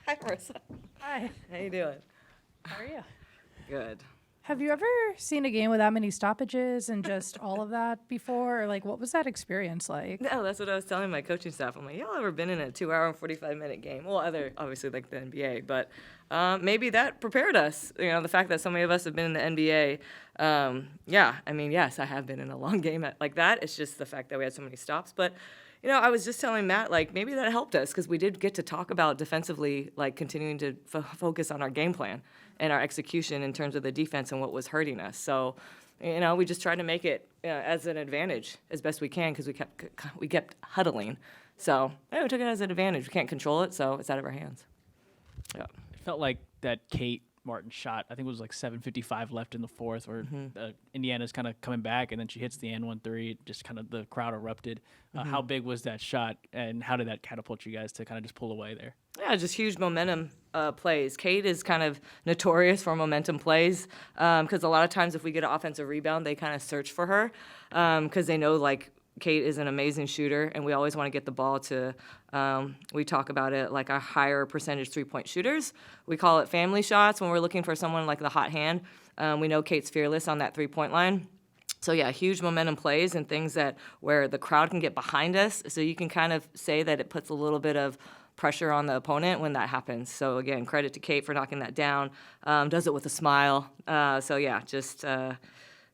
Hi, Marissa. Hi. How you doing? How are you? Good. Have you ever seen a game with that many stoppages and just all of that before? Or like, what was that experience like? No, that's what I was telling my coaching staff. I'm like, y'all ever been in a 2-hour and 45-minute game? Well, other obviously like the NBA, but maybe that prepared us. You know, the fact that so many of us have been in the NBA. Yeah, I mean, yes, I have been in a long game like that. It's just the fact that we had so many stops. But you know, I was just telling Matt, like, maybe that helped us because we did get to talk about defensively, like, continuing to focus on our game plan and our execution in terms of the defense and what was hurting us. So, you know, we just tried to make it as an advantage as best we can because we kept huddling. So, yeah, we took it as an advantage. We can't control it, so it's out of our hands. Yeah. It felt like that Kate Martin shot, I think it was like 7:55 left in the fourth, where Indiana's kind of coming back, and then she hits the N1 three. Just kind of the crowd erupted. How big was that shot, and how did that catapult you guys to kind of just pull away there? Yeah, just huge momentum plays. Kate is kind of notorious for momentum plays because a lot of times if we get an offensive rebound, they kind of search for her because they know, like, Kate is an amazing shooter, and we always want to get the ball to, we talk about it like a higher percentage three-point shooters. We call it family shots when we're looking for someone like the hot hand. We know Kate's fearless on that three-point line. So, yeah, huge momentum plays and things that where the crowd can get behind us. So you can kind of say that it puts a little bit of pressure on the opponent when that happens. So, again, credit to Kate for knocking that down. Does it with a smile. So, yeah, just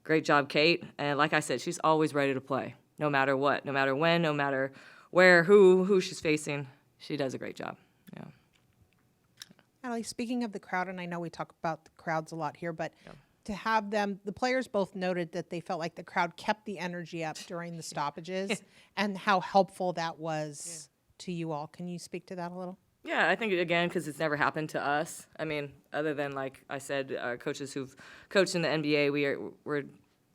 great job, Kate. And like I said, she's always ready to play. No matter what, no matter when, no matter where, who she's facing, she does a great job. Yeah. Natalie, speaking of the crowd, and I know we talk about the crowds a lot here, but to have them, the players both noted that they felt like the crowd kept the energy up during the stoppages and how helpful that was to you all. Can you speak to that a little? Yeah, I think, again, because it's never happened to us. I mean, other than, like I said, coaches who've coached in the NBA, we're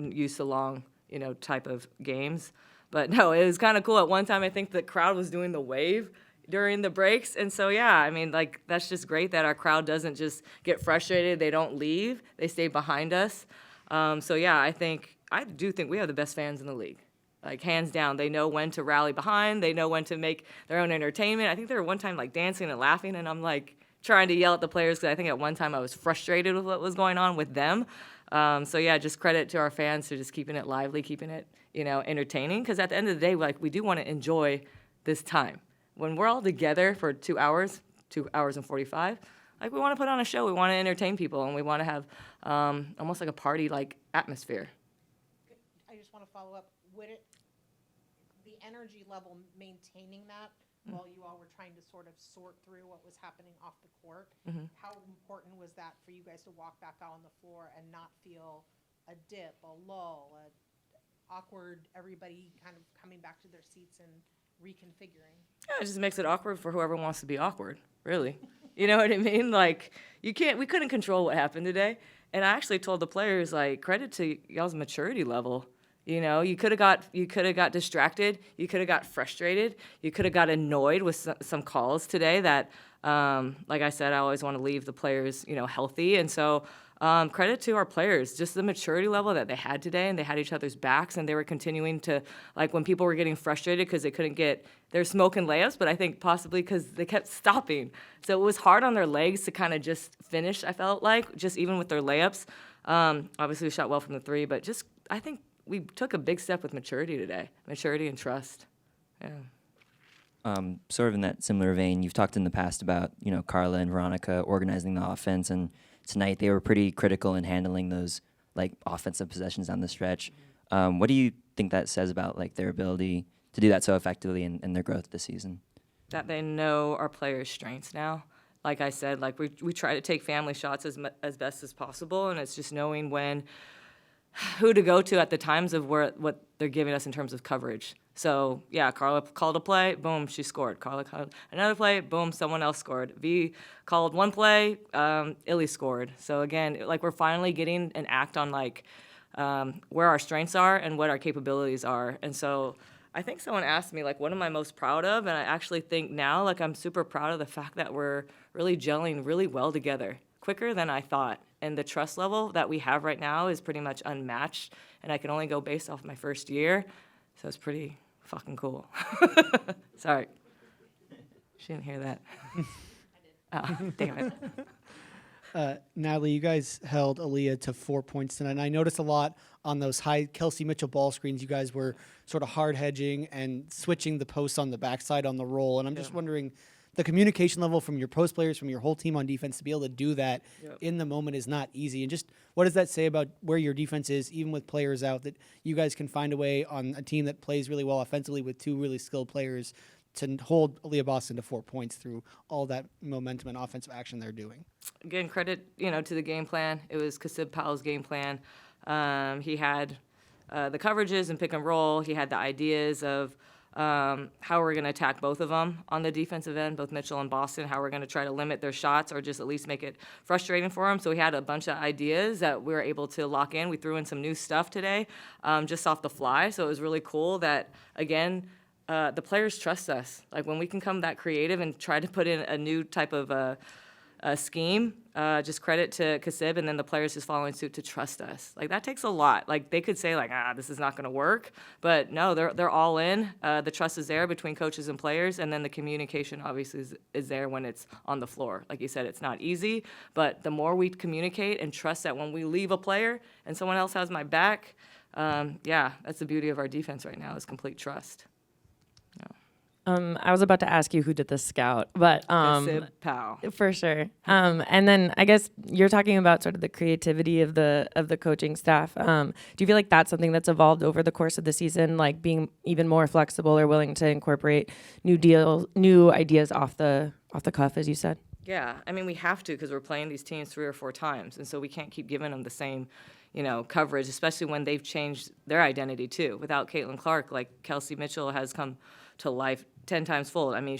used to long, you know, type of games. But no, it was kind of cool. At one time, I think the crowd was doing the wave during the breaks. And so, yeah, I mean, like, that's just great that our crowd doesn't just get frustrated. They don't leave. They stay behind us. So, yeah, I do think we have the best fans in the league. Like, hands down. They know when to rally behind. They know when to make their own entertainment. I think there were one time, like, dancing and laughing, and I'm, like, trying to yell at the players because I think at one time I was frustrated with what was going on with them. So, yeah, just credit to our fans for just keeping it lively, keeping it, you know, entertaining. Because at the end of the day, like, we do want to enjoy this time. When we're all together for 2 hours and 45, like, we want to put on a show. We want to entertain people, and we want to have almost like a party-like atmosphere. I just want to follow up. Would it, the energy level, maintaining that while you all were trying to sort of sort through what was happening off the court, how important was that for you guys to walk back out on the floor and not feel a dip, a lull, a awkward, everybody kind of coming back to their seats and reconfiguring? Yeah, it just makes it awkward for whoever wants to be awkward, really. You know what I mean? Like, we couldn't control what happened today. And I actually told the players, like, credit to y'all's maturity level. You know, you could have got distracted. You could have got frustrated. You could have got annoyed with some calls today that, like I said, I always want to leave the players, you know, healthy. And so credit to our players, just the maturity level that they had today, and they had each other's backs, and they were continuing to, like, when people were getting frustrated because they couldn't get their smoking layups, but I think possibly because they kept stopping. So it was hard on their legs to kind of just finish, I felt like, just even with their layups. Obviously, we shot well from the three, but just, I think, we took a big step with maturity today, maturity and trust. Yeah. Sort of in that similar vein, you've talked in the past about, you know, Carla and Veronica organizing the offense, and tonight they were pretty critical in handling those, like, offensive possessions down the stretch. What do you think that says about, like, their ability to do that so effectively and their growth this season? That they know our players' strengths now. Like I said, like, we try to take family shots as best as possible, and it's just knowing who to go to at the times of what they're giving us in terms of coverage. So, yeah, Carla called a play, boom, she scored. Carla called another play, boom, someone else scored. V called one play, Illy scored. So, again, like, we're finally getting an act on, like, where our strengths are and what our capabilities are. And so I think someone asked me, like, what am I most proud of? And I actually think now, like, I'm super proud of the fact that we're really gelling really well together, quicker than I thought. And the trust level that we have right now is pretty much unmatched, and I can only go based off my first year. So it's pretty fucking cool. Sorry. She didn't hear that. Oh, damn it. Natalie, you guys held Aaliyah to 4 points tonight. And I noticed a lot on those high Kelsey Mitchell ball screens. You guys were sort of hard hedging and switching the posts on the backside on the roll. And I'm just wondering, the communication level from your post players, from your whole team on defense, to be able to do that in the moment is not easy. And just what does that say about where your defense is, even with players out, that you guys can find a way on a team that plays really well offensively with two really skilled players to hold Aaliyah Boston to 4 points through all that momentum and offensive action they're doing? Again, credit, to the game plan. It was Kasib Powell's game plan. He had the coverages and pick and roll. He had the ideas of how we're going to attack both of them on the defensive end, both Mitchell and Boston, how we're going to try to limit their shots or just at least make it frustrating for them. So we had a bunch of ideas that we were able to lock in. We threw in some new stuff today just off the fly. So it was really cool that, again, the players trust us. Like when we can come that creative and try to put in a new type of a scheme, just credit to Kasib and then the players just following suit to trust us. Like that takes a lot. Like they could say like, this is not going to work, but no, they're all in. The trust is there between coaches and players, and then the communication obviously is there when it's on the floor. Like you said, it's not easy, but the more we communicate and trust that when we leave a player and someone else has my back, that's the beauty of our defense right now is complete trust. I was about to ask you who did the scout, but Kasib Powell. for sure. And then I guess you're talking about sort of the creativity of the coaching staff. Do you feel like that's something that's evolved over the course of the season, like being even more flexible or willing to incorporate new ideas off the cuff, as you said? Yeah, I mean, we have to because we're playing these teams 3 or 4 times, and so we can't keep giving them the same, coverage, especially when they've changed their identity too. Without Caitlin Clark, like Kelsey Mitchell has come to life 10 times fold. I mean,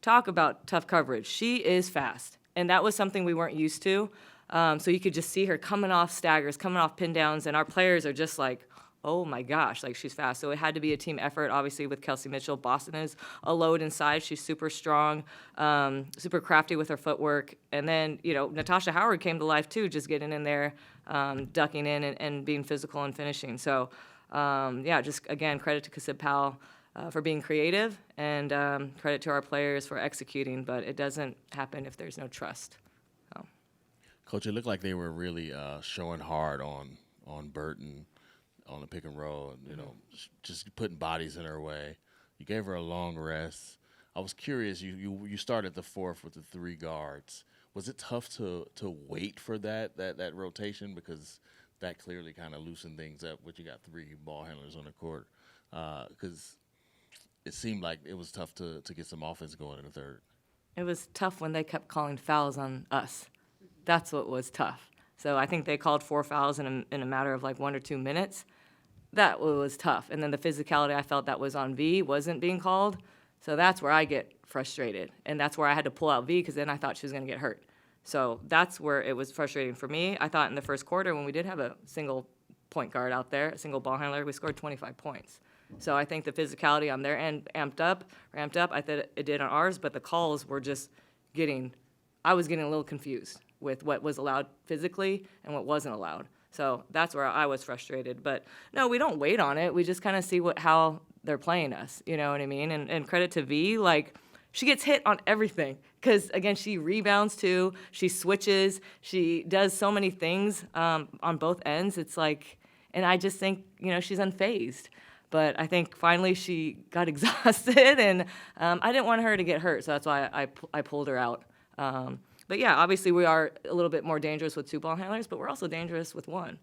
talk about tough coverage. She is fast, and that was something we weren't used to. So you could just see her coming off staggers, coming off pin downs, and our players are just like, oh my gosh, like she's fast. So it had to be a team effort, obviously, with Kelsey Mitchell. Boston is a load inside. She's super strong, super crafty with her footwork. And then, Natasha Howard came to life too, just getting in there, ducking in and being physical and finishing. So, just again, credit to Kasib Powell for being creative and credit to our players for executing. But it doesn't happen if there's no trust. So. Coach, it looked like they were really showing hard on Burton on the pick and roll, and just putting bodies in her way. You gave her a long rest. I was curious. You started the fourth with the 3 guards. Was it tough to wait for that rotation, because that clearly kind of loosened things up? But you got 3 ball handlers on the court, because it seemed like it was tough to get some offense going in the third. It was tough when they kept calling fouls on us. That's what was tough. So I think they called 4 fouls in a matter of like 1 or 2 minutes. That was tough. And then the physicality I felt that was on V wasn't being called. So that's where I get frustrated. And that's where I had to pull out V because then I thought she was going to get hurt. So that's where it was frustrating for me. I thought in the first quarter when we did have a single point guard out there, a single ball handler, we scored 25 points. So I think the physicality on their end ramped up. I thought it did on ours, but the calls were just I was getting a little confused with what was allowed physically and what wasn't allowed. So that's where I was frustrated. But no, we don't wait on it. We just kind of see how they're playing us. You know what I mean? And credit to V, like she gets hit on everything because, again, she rebounds too. She switches. She does so many things on both ends. It's like, and I just think, she's unfazed. But I think finally she got exhausted, and I didn't want her to get hurt, so that's why I pulled her out. But yeah, obviously we are a little bit more dangerous with 2 ball handlers, but we're also dangerous with 1.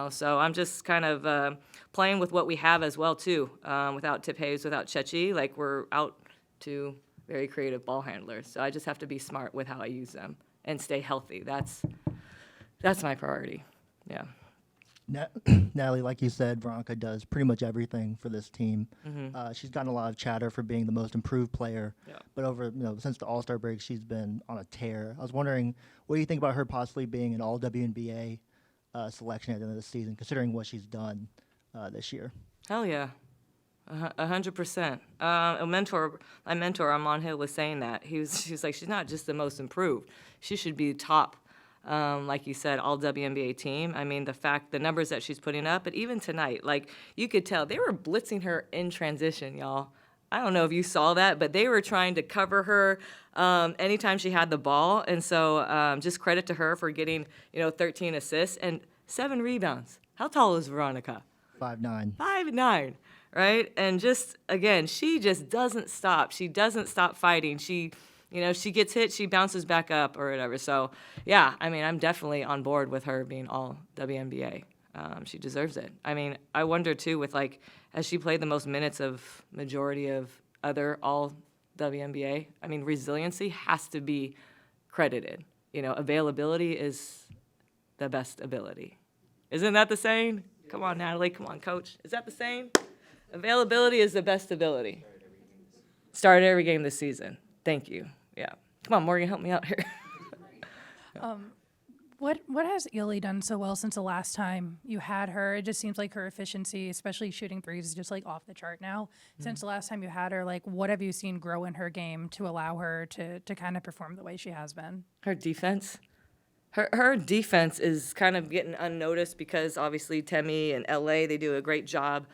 So I'm just kind of playing with what we have as well too. Without Tip Hayes, without Chechi, like we're out 2 very creative ball handlers. So I just have to be smart with how I use them and stay healthy. That's my priority. Yeah. Natalie, like you said, Veronica does pretty much everything for this team. Mm-hmm. She's gotten a lot of chatter for being the most improved player, but over since the All-Star break, she's been on a tear. I was wondering, what do you think about her possibly being an All-WNBA selection at the end of the season, considering what she's done this year? Hell yeah, 100%. My mentor, Armand Hill, was saying that. He was like, she's not just the most improved. She should be top like you said, all WNBA team. I mean, the numbers that she's putting up, but even tonight, like you could tell they were blitzing her in transition, y'all. I don't know if you saw that, but they were trying to cover her anytime she had the ball. And so just credit to her for getting, 13 assists and 7 rebounds. How tall is Veronica? 5'9". 5'9", right? And just, again, she just doesn't stop. She doesn't stop fighting. She gets hit, she bounces back up or whatever. So, yeah, I mean, I'm definitely on board with her being all WNBA. She deserves it. I mean, I wonder, too, with, has she played the most minutes of majority of other all WNBA? I mean, resiliency has to be credited. Availability is the best ability. Isn't that the saying? Come on, Natalie. Come on, coach. Is that the same? Availability is the best ability. Started every game this season. Thank you. Yeah. Come on, Morgan, help me out here. What has Ely done so well since the last time you had her? It just seems like her efficiency, especially shooting threes, is just off the chart now. Since the last time you had her, what have you seen grow in her game to allow her to kind of perform the way she has been? Her defense. Her defense is kind of getting unnoticed because obviously Temi and LA, they do a great job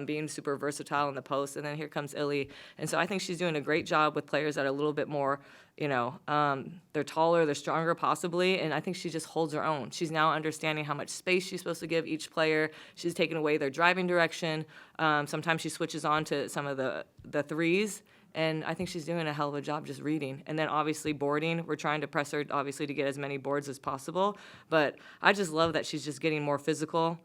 being super versatile in the post. And then here comes Illy. And so I think she's doing a great job with players that are a little bit more, they're taller, they're stronger possibly. And I think she just holds her own. She's now understanding how much space she's supposed to give each player. She's taken away their driving direction. Sometimes she switches on to some of the threes. And I think she's doing a hell of a job just reading. And then obviously boarding. We're trying to press her, obviously, to get as many boards as possible. But I just love that she's just getting more physical.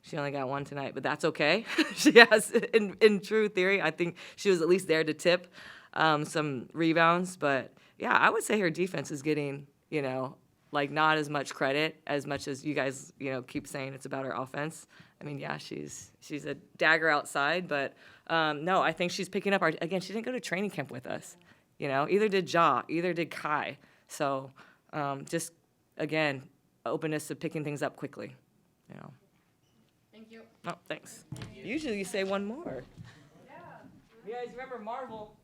She only got one tonight, but that's okay. She has, in true theory, I think she was at least there to tip some rebounds. But, yeah, I would say her defense is getting, not as much credit as much as you guys, keep saying it's about her offense. I mean, yeah, she's a dagger outside, but no, I think she's picking up again, she didn't go to training camp with us. Either did Ja, either did Kai. So just, again, openness to picking things up quickly, Thank you. Oh, thanks. Usually you say one more. Yeah. You guys remember Marvel?